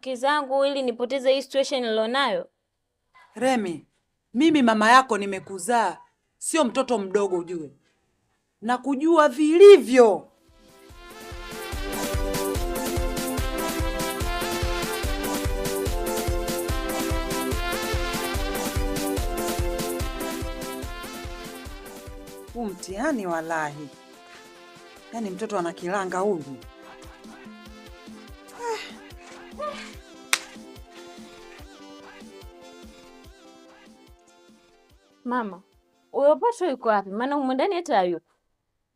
kizangu ili nipoteze hii situation nilionayo. Remi, mimi mama yako nimekuzaa, sio mtoto mdogo ujue. Na kujua vilivyo. Mtihani walahi. Yaani mtoto anakilanga huyu. Mama, huyo Pato yuko wapi? Maana huko ndani hata hayupo.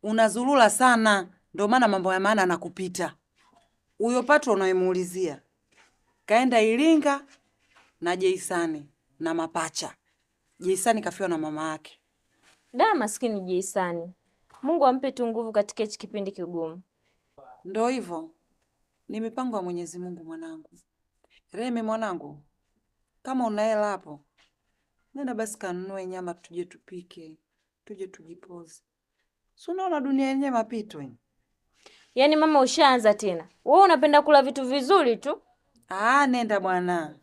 Unazurura sana, ndio maana mambo ya maana anakupita. Huyo Pato unayemuulizia kaenda Iringa na Jeisani na mapacha. Jeisani kafiwa na mama yake. Da, maskini Jeisani. Mungu ampe tu nguvu katika hichi kipindi kigumu. Ndio hivyo. Ni mipango ya Mwenyezi Mungu mwanangu. Remi mwanangu, kama una hela hapo, nenda basi kanunue nyama tuje tupike, tuje tujipoze. Si unaona dunia yenyewe mapito hii. Yaani mama ushaanza tena. Wewe unapenda kula vitu vizuri tu. Nenda bwana.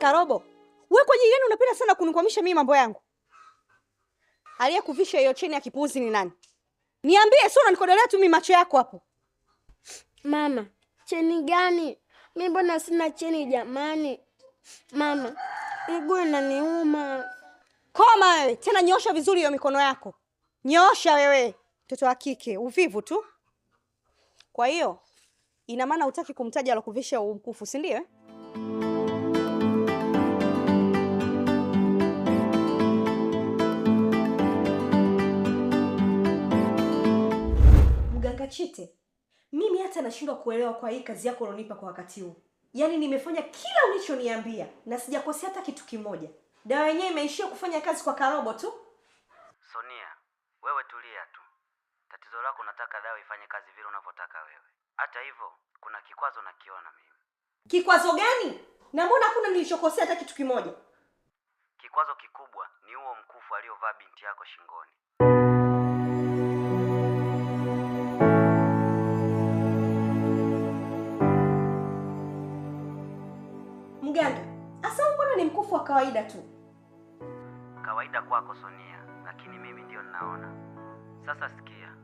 Karobo, wewe kwa jigani unapenda sana kunikwamisha mimi mambo yangu. Aliyekuvisha hiyo cheni ya kipuuzi ni nani? Niambie, sio unanikodolea tu mimi macho yako hapo. Mama, cheni gani? Mimi mbona sina cheni jamani? Mama, miguu inaniuma. Koma wewe, tena nyosha vizuri hiyo mikono yako. Nyosha wewe, mtoto wa kike, uvivu tu. Kwa hiyo, ina maana hutaki kumtaja alokuvisha umkufu, si ndio? Chite, mimi hata nashindwa kuelewa kwa hii kazi yako ulionipa kwa wakati huu. Yaani nimefanya kila ulichoniambia na sijakosea hata kitu kimoja. Dawa yenyewe imeishia kufanya kazi kwa Karobo tu. Sonia, wewe tulia tu. Tatizo lako unataka dawa ifanye kazi vile unavyotaka wewe. Hata hivyo, kuna kikwazo nakiona mimi. Kikwazo gani? Na mbona hakuna nilichokosea hata kitu kimoja? Kikwazo kikubwa ni huo mkufu aliovaa binti yako shingoni. Mganga, asa mbona ni mkufu wa kawaida tu? Kawaida kwako Sonia, lakini mimi ndio ninaona. Sasa sikia,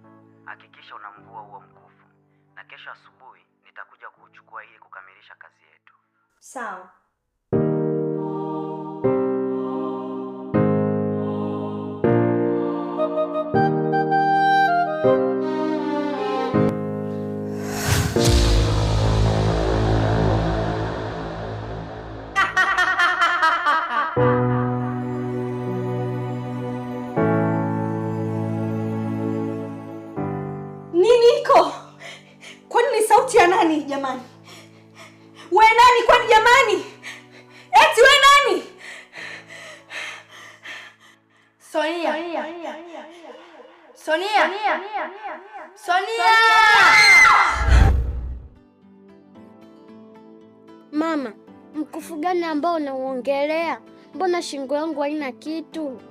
hakikisha unamvua huo mkufu. Na kesho asubuhi nitakuja kuuchukua ili kukamilisha kazi yetu. Sawa. Nani jamani? We nani kwani jamani? Eti we nani? Sonia. Sonia. Sonia. Mama, mkufu gani ambao unauongelea? Mbona shingo yangu haina kitu?